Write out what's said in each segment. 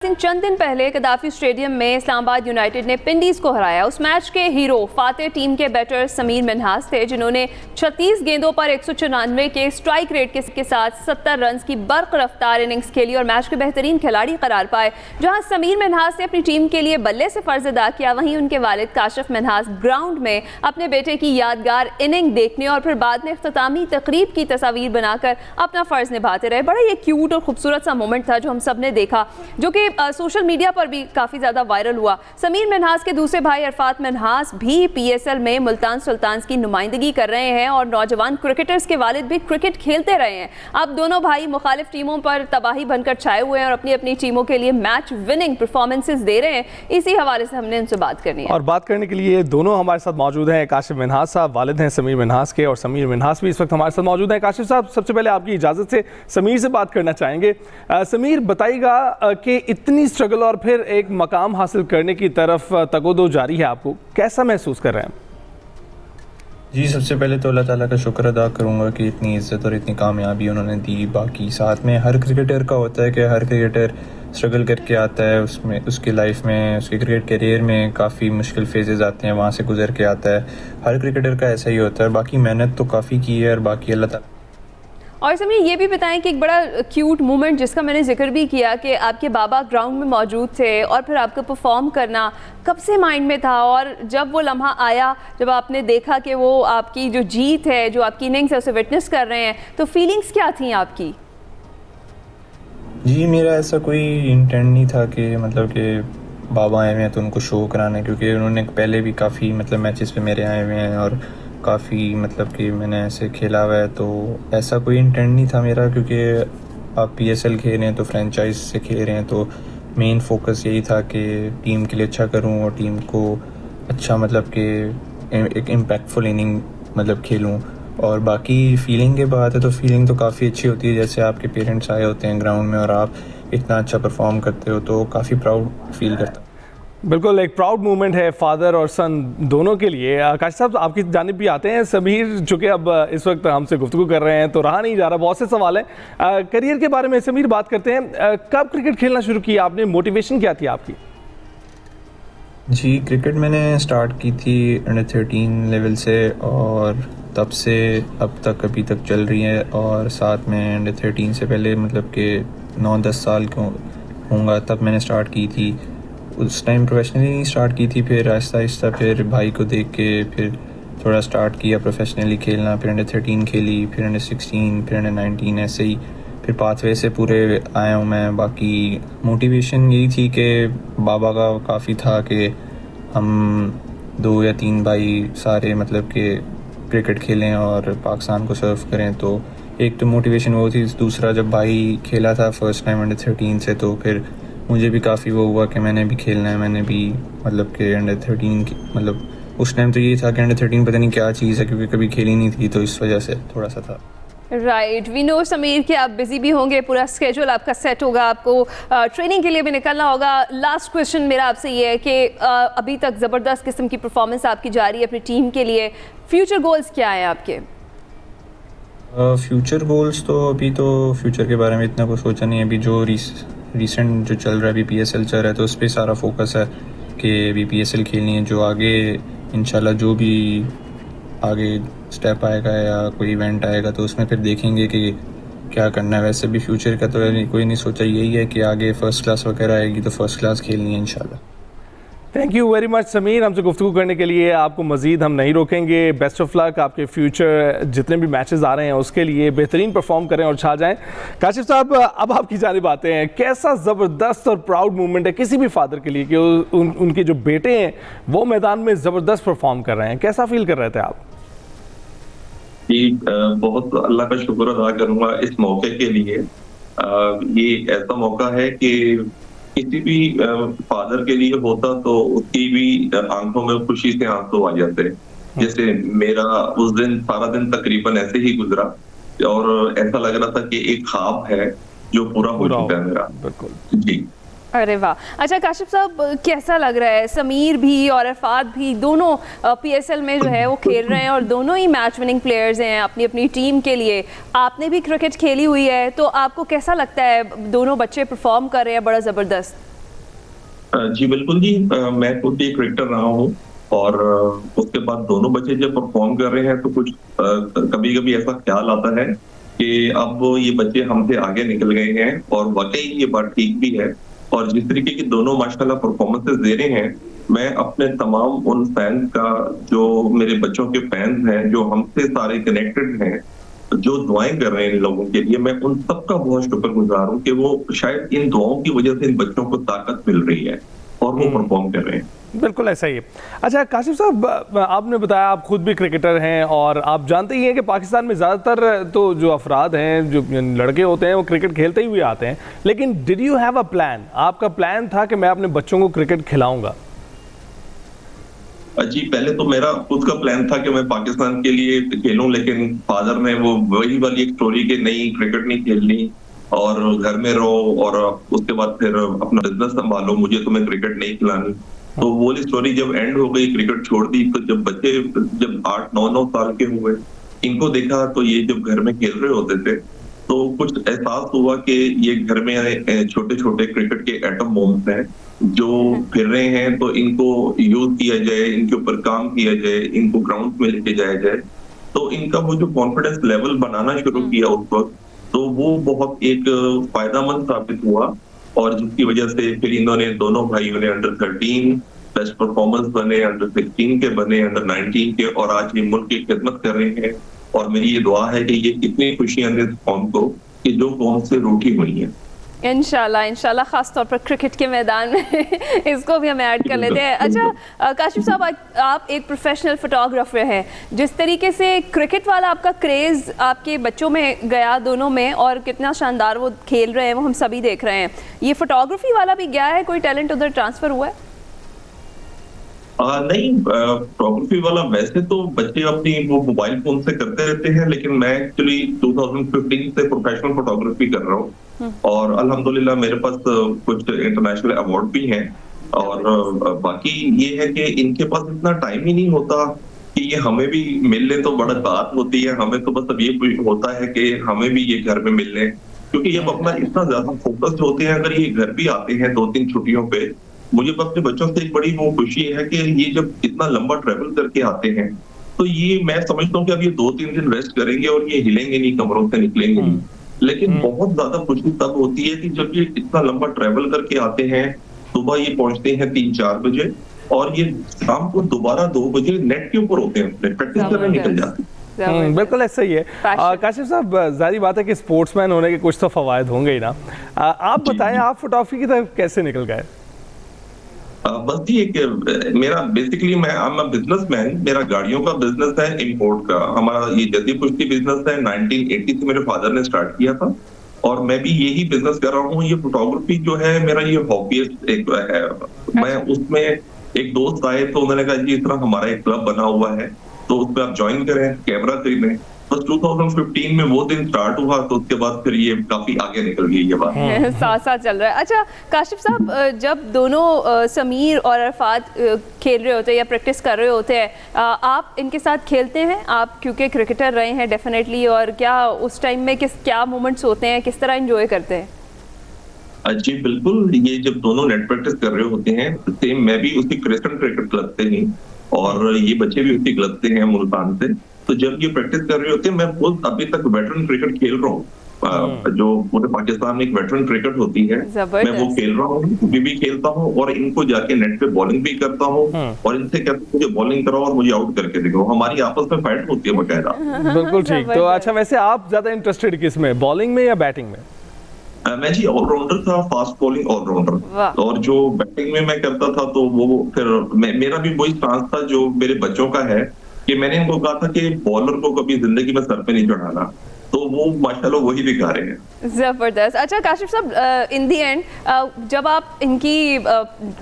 चंद दिन पहले कदाफी स्टेडियम में इस्लामाबाद यूनाइटेड ने पिंडीज को हराया। उस मैच के हीरो फातेह टीम के बैटर समीर मिन्हास थे, जिन्होंने 36 गेंदों पर 194 के स्ट्राइक रेट के साथ 70 रन की बर्क रफ्तार इनिंग्स खेली और मैच के बेहतरीन खिलाड़ी करार पाए। जहां समीर मिन्हास ने अपनी टीम के लिए बल्ले से फर्ज अदा किया, वहीं उनके वालिद काशिफ मिन्हास ग्राउंड में अपने बेटे की यादगार इनिंग देखने और फिर बाद में इख्तितामी तकरीब की तस्वीर बनाकर अपना फर्ज निभाते रहे। बड़ा ये क्यूट और खूबसूरत सा मोमेंट था जो हम सब ने देखा, जो कि सोशल मीडिया पर भी काफ़ी ज़्यादा वायरल हुआ। समीर मिन्हास के दूसरे भाई अरफात मिन्हास भी पीएसएल में मुल्तान सुल्तान्स की नुमाइंदगी कर रहे हैं और नौजवान क्रिकेटर्स के वालिद भी क्रिकेट खेलते रहे हैं। अब दोनों भाई मुखालिफ टीमों पर तबाही बनकर छाए हुए हैं और अपनी अपनी टीमों के लिए मैच विनिंग परफॉर्मेंसेस दे रहे हैं। इसी हवाले से हमने उनसे बात करनी है और बात करने के लिए दोनों हमारे साथ मौजूद हैं। काशिफ मिन्हास साहब वालिद हैं समीर मिन्हास के और समीर मिन्हास भी इस वक्त हमारे साथ मौजूद हैं। काशिफ साहब, सबसे पहले आपकी इजाज़त से समीर से बात करना चाहेंगे। समीर, बताइएगा कि इतनी स्ट्रगल और फिर एक मकाम हासिल करने की तरफ तगोदो जारी है, आपको कैसा महसूस कर रहे हैं? जी, सबसे पहले तो अल्लाह ताला का शुक्र अदा करूँगा कि इतनी इज़्ज़त और इतनी कामयाबी उन्होंने दी। बाकी साथ में हर क्रिकेटर का होता है कि हर क्रिकेटर स्ट्रगल करके आता है, उसमें उसकी लाइफ में, उसके क्रिकेट करियर में काफ़ी मुश्किल फेजेस आते हैं, वहाँ से गुजर के आता है। हर क्रिकेटर का ऐसा ही होता है। बाकी मेहनत तो काफ़ी की है और बाकी अल्लाह ताला। और समीर, ये भी बताएं कि एक बड़ा क्यूट मोमेंट जिसका मैंने जिक्र भी किया कि आपके बाबा ग्राउंड में मौजूद थे और फिर आपको परफॉर्म करना कब से माइंड में था, और जब वो लम्हा आया, जब आपने देखा कि वो आपकी जो जीत है, जो आपकी इनिंग्स है, उसे विटनेस कर रहे हैं, तो फीलिंग्स क्या थी आपकी? जी, मेरा ऐसा कोई इंटेंट नहीं था कि मतलब कि बाबा आए हुए हैं तो उनको शो कराना है, क्योंकि उन्होंने पहले भी काफ़ी मतलब मैचेस पे मेरे आए हुए हैं और काफ़ी मतलब कि मैंने ऐसे खेला हुआ है, तो ऐसा कोई इंटेंट नहीं था मेरा। क्योंकि आप पीएसएल खेल रहे हैं तो फ्रेंचाइज से खेल रहे हैं, तो मेन फोकस यही था कि टीम के लिए अच्छा करूं और टीम को अच्छा मतलब कि एक इम्पैक्टफुल इनिंग मतलब खेलूं। और बाकी फीलिंग की बात है तो फीलिंग तो काफ़ी अच्छी होती है, जैसे आपके पेरेंट्स आए होते हैं ग्राउंड में और आप इतना अच्छा परफॉर्म करते हो तो काफ़ी प्राउड फील करता हूँ। बिल्कुल, एक प्राउड मोमेंट है फादर और सन दोनों के लिए। काशिफ साहब, आपकी जानिब भी आते हैं। समीर चूँकि अब इस वक्त हमसे गुफ्तगू कर रहे हैं तो रहा नहीं जा रहा, बहुत से सवाल हैं करियर के बारे में। समीर, बात करते हैं, कब क्रिकेट खेलना शुरू किया आपने, मोटिवेशन क्या थी आपकी? जी, क्रिकेट मैंने स्टार्ट की थी अंडर 13 लेवल से और तब से अब तक अभी तक चल रही है। और साथ में अंडर 13 से पहले मतलब कि 9-10 साल को होंगे तब मैंने स्टार्ट की थी। उस टाइम प्रोफेशनली नहीं स्टार्ट की थी, फिर आहिस्ता आहिस्ता फिर भाई को देख के फिर थोड़ा स्टार्ट किया प्रोफेशनली खेलना। फिर अंडर 13 खेली, फिर अंडर 16, फिर अंडर 19, ऐसे ही फिर पाथवे से पूरे आया हूँ मैं। बाकी मोटिवेशन यही थी कि बाबा का काफ़ी था कि हम 2 या 3 भाई सारे मतलब कि क्रिकेट खेलें और पाकिस्तान को सर्व करें। तो एक तो मोटिवेशन वो थी। दूसरा, जब भाई खेला था फर्स्ट टाइम अंडर 13 से, तो फिर मुझे भी काफ़ी वो हुआ कि मैंने भी खेलना है। मैंने भी मतलब कि अंडर 13 की मतलब उस टाइम तो ये था कि अंडर 13 पता नहीं क्या चीज़ है, क्योंकि कभी खेली नहीं थी, तो इस वजह से थोड़ा सा था। राइट, वी नो समीर कि आप बिजी भी होंगे, पूरा स्केड्यूल आपका सेट होगा, आपको ट्रेनिंग के लिए भी निकलना होगा। लास्ट क्वेश्चन मेरा आपसे ये है कि अभी तक ज़बरदस्त किस्म की परफॉर्मेंस आपकी जारी है अपनी टीम के लिए, फ्यूचर गोल्स क्या हैं आपके? फ्यूचर गोल्स तो अभी तो फ्यूचर के बारे में इतना कुछ सोचा नहीं है। अभी जो रिसेंट जो चल रहा है, अभी पीएसएल चल रहा है, तो उस पर सारा फोकस है कि अभी पीएसएल खेलनी है। जो आगे इंशाल्लाह जो भी आगे स्टेप आएगा या कोई इवेंट आएगा तो उसमें फिर देखेंगे कि क्या करना है। वैसे भी फ्यूचर का तो कोई नहीं सोचा, यही है कि आगे फर्स्ट क्लास वगैरह आएगी तो फर्स्ट क्लास खेलनी है इंशाल्लाह। Thank you very much Sameer, हमसे गुफ्तगू करने के लिए। आपको मज़ीद हम नहीं रोकेंगे। बेस्ट ऑफ लक, आपके फ्यूचर जितने भी मैचेस आ रहे हैं उसके लिए बेहतरीन परफॉर्म करें और छा जाएं। काशिफ साहब, अब आपकी जानिब आते हैं। कैसा ज़बरदस्त और प्राउड मोमेंट है किसी भी फादर के लिए कि उनके जो बेटे हैं वो मैदान में ज़बरदस्त परफॉर्म कर रहे हैं, कैसा फील कर रहे थे आप? जी, बहुत अल्लाह का शुक्र अदा करूंगा इस मौके के लिए। ये ऐसा मौका है कि किसी भी फादर के लिए होता तो उसकी भी आंखों में खुशी से आंसू आ जाते। जैसे मेरा उस दिन सारा दिन तकरीबन ऐसे ही गुजरा और ऐसा लग रहा था कि एक ख्वाब है जो पूरा हो चुका है मेरा। बिल्कुल जी, अरे वाह। अच्छा काशिफ साहब, कैसा लग रहा है, समीर भी और अरफात भी दोनों पीएसएल में जो है वो खेल रहे हैं और दोनों ही मैच विनिंग प्लेयर्स हैं अपनी अपनी टीम के लिए। आपने भी क्रिकेट खेली हुई है, तो आपको कैसा लगता है दोनों बच्चे परफॉर्म कर रहे हैं बड़ा ज़बरदस्त? जी बिल्कुल जी, मैं खुद एक क्रिकेटर रहा हूँ और उसके बाद दोनों बच्चे जब परफॉर्म कर रहे हैं तो कुछ कभी कभी ऐसा ख्याल आता है कि अब ये बच्चे हमसे आगे निकल गए हैं, और वाकई ये बात ठीक भी है। और जिस तरीके की दोनों माशाल्लाह परफॉर्मेंसेस दे रहे हैं, मैं अपने तमाम उन फैंस का, जो मेरे बच्चों के फैंस हैं, जो हमसे सारे कनेक्टेड हैं, जो दुआएं कर रहे हैं इन लोगों के लिए, मैं उन सबका बहुत शुक्रगुजार हूँ कि वो शायद इन दुआओं की वजह से इन बच्चों को ताकत मिल रही है और वो परफॉर्म कर रहे हैं। बिल्कुल ऐसा ही है। अच्छा काशिफ साहब, आपने बताया आप खुद भी क्रिकेटर हैं और आप जानते ही हैं कि पाकिस्तान में ज़्यादातर तो जो अफराद हैं, जो लड़के होते हैं, वो क्रिकेट खेलते ही हुए आते हैं, लेकिन did you have a plan? आपका प्लान था कि मैं अपने बच्चों को क्रिकेट खिलाऊंगा? जी पहले तो मेरा खुद का प्लान था कि मैं पाकिस्तान के लिए खेलूं, लेकिन फादर ने वो वही वाली एक स्टोरी कि नहीं क्रिकेट नहीं खेलनी और घर में रहो और उसके बाद फिर अपना बिजनेस संभालो, मुझे तुम्हें क्रिकेट नहीं खिलानी। तो वो वाली स्टोरी जब एंड हो गई, क्रिकेट छोड़ दी, तो जब बच्चे जब 8-9 साल के हुए, इनको देखा तो ये जब घर में खेल रहे होते थे तो कुछ एहसास हुआ कि ये घर में छोटे छोटे क्रिकेट के एटम बॉम्ब्स हैं जो फिर रहे हैं, तो इनको यूज किया जाए, इनके ऊपर काम किया जाए, इनको ग्राउंड में लेके जाया जाए। तो इनका वो जो कॉन्फिडेंस लेवल बनाना शुरू किया उस वक्त, तो वो बहुत एक फायदामंद साबित हुआ, और जिसकी वजह से फिर इन्होंने दोनों भाइयों ने अंडर 13 बेस्ट परफॉर्मेंस बने, अंडर 16 के बने, अंडर 19 के, और आज ये मुल्क की खिदमत कर रहे हैं। और मेरी ये दुआ है कि ये इतनी खुशियां दें कौम को कि जो कौम से रूठी हुई है। इंशाल्लाह इंशाल्लाह, खास तौर पर क्रिकेट के मैदान में इसको भी हम ऐड कर लेते हैं। अच्छा काशिफ साहब, आप एक प्रोफेशनल फोटोग्राफर हैं, जिस तरीके से क्रिकेट वाला आपका क्रेज़ आपके बच्चों में गया, दोनों में, और कितना शानदार वो खेल रहे हैं वो हम सभी देख रहे हैं, ये फोटोग्राफी वाला भी गया है? कोई टैलेंट उधर ट्रांसफ़र हुआ है? नहीं, फोटोग्राफी वाला वैसे तो बच्चे अपनी वो मोबाइल फोन से करते रहते हैं, लेकिन मैं एक्चुअली 2015 से प्रोफेशनल फोटोग्राफी कर रहा हूँ, और अल्हम्दुलिल्लाह मेरे पास कुछ इंटरनेशनल अवार्ड भी हैं। और बाकी ये है कि इनके पास इतना टाइम ही नहीं होता कि ये हमें भी मिल ले तो बड़ा बात होती है। हमें तो बस अब ये होता है कि हमें भी ये घर में मिल लें, क्योंकि ये अपना इतना ज्यादा फोकस्ड होते हैं। अगर ये घर भी आते हैं 2-3 छुट्टियों पे, मुझे अपने बच्चों से एक बड़ी वो खुशी है कि ये जब इतना लंबा ट्रेवल करके आते हैं, तो ये मैं समझता हूँ कि अब ये 2-3 दिन रेस्ट करेंगे और ये हिलेंगे नहीं, कमरों से निकलेंगे नहीं। लेकिन बहुत ज्यादा खुशी तब होती है कि जब ये इतना लंबा ट्रेवल करके आते हैं, सुबह ये पहुंचते हैं 3-4 बजे, और ये शाम को दोबारा 2 बजे नेट के ऊपर होते हैं, प्रैक्टिस करने निकल जाते हैं। बिल्कुल ऐसा ही है। काशिफ साहब, जाहिर बात है कि स्पोर्ट्समैन होने के कुछ तो फवायद होंगे ही ना। आप बताएं, आप फोटोग्राफी की तरफ कैसे निकल गए? बस जी, एक मेरा बेसिकली मैं आई एम बिजनेसमैन, मेरा गाड़ियों का बिजनेस है, इंपोर्ट का। हमारा ये जदी पुश्ती बिजनेस है, 1980 से मेरे फादर ने स्टार्ट किया था, और मैं भी यही बिजनेस कर रहा हूँ। ये फोटोग्राफी जो है मेरा ये हॉबी एक है। मैं उसमें एक दोस्त आए तो उन्होंने कहा जी इस तरह हमारा एक क्लब बना हुआ है, तो उसमें आप ज्वाइन करें, कैमरा खरीदें। बस 2015 में वो दिन स्टार्ट हुआ, तो उसके बाद फिर ये काफी आगे निकल गई ये बात। साथ साथ चल रहा है। अच्छा काशिफ साहब, जब दोनों समीर और अरफात खेल रहे होते हैं या प्रैक्टिस कर रहे होते हैं, आप इनके साथ खेलते हैं? आप क्योंकि क्रिकेटर रहे हैं डेफिनेटली, और क्या उस टाइम में क्या मोमेंट्स होते हैं, किस तरह एंजॉय करते हैं? जी बिल्कुल, ये जब दोनों नेट प्रैक्टिस कर रहे होते हैं, सेम मैं भी उसी क्रिस्टन क्रिकेट क्लब से ही, और ये बच्चे भी उसी क्लब से हैं, मुल्तान से। तो जब ये प्रैक्टिस कर रहे होते हैं, मैं खुद अभी तक वेटरन क्रिकेट खेल रहा हूँ, जो पूरे पाकिस्तान में एक वेटरन क्रिकेट होती है, मैं वो खेल रहा हूँ, अभी भी खेलता हूँ, और इनको जाके नेट पे बॉलिंग भी करता हूँ, और इनसे कहता हूँ मुझे बॉलिंग कराओ और मुझे आउट करके दिखाओ। हमारी आपस में फाइट होती है बकायदा। बिल्कुल ठीक। तो अच्छा, वैसे आप ज्यादा इंटरेस्टेड किस में, बॉलिंग में या बैटिंग में? मैं जी ऑलराउंडर था, फास्ट बॉलिंग ऑलराउंडर, और जो बैटिंग में मैं करता था तो वो फिर मेरा भी वही चांस था जो मेरे बच्चों का है, कि मैंने इनको कहा था कि बॉलर को कभी जिंदगी में सर पे नहीं चढ़ाना, तो वो माशाल्लाह वही दिखा रहे हैं। ज़बरदस्त। अच्छा काशिफ साहब, इन दी एंड जब आप इनकी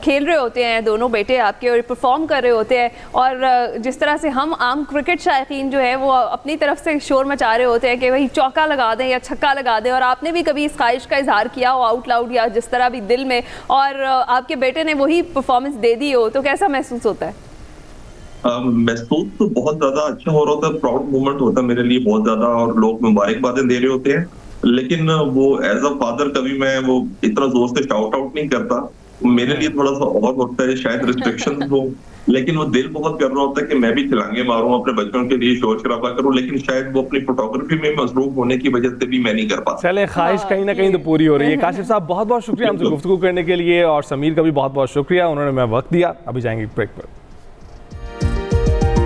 खेल रहे होते हैं, दोनों बेटे आपके, और परफॉर्म कर रहे होते हैं, और जिस तरह से हम आम क्रिकेट शायकीन जो है वो अपनी तरफ से शोर मचा रहे होते हैं कि भाई चौका लगा दें या छक्का लगा दें, और आपने भी कभी इस ख्वाहिश का इजहार किया हो आउट लाउड या जिस तरह भी दिल में, और आपके बेटे ने वही परफॉर्मेंस दे दी हो, तो कैसा महसूस होता है? महसूस तो बहुत ज्यादा अच्छा हो रहा होता है, प्राउड मोमेंट होता है मेरे लिए बहुत ज्यादा, और लोग मुबारकबादें दे रहे होते हैं। लेकिन वो एज अ फादर कभी मैं वो इतना जोर से शाउट आउट नहीं करता, मेरे लिए थोड़ा सा और होता है, शायद रिस्ट्रिक्शन हो, लेकिन वो दिल बहुत कर रहा होता है कि मैं भी छलांगे मारूं, अपने बच्चों के लिए शोर शराबा करूं, लेकिन शायद वो अपनी फोटोग्राफी में मसरूफ होने की वजह से भी मैं नहीं कर पाता। चले, ख्वाहिश कहीं ना कहीं तो पूरी हो रही है। काशिफ साहब बहुत बहुत शुक्रिया हमसे गुफ्तगू करने के लिए, और समीर का भी बहुत बहुत शुक्रिया, उन्होंने हमें वक्त दिया। अभी जाएंगे ब्रेक पर।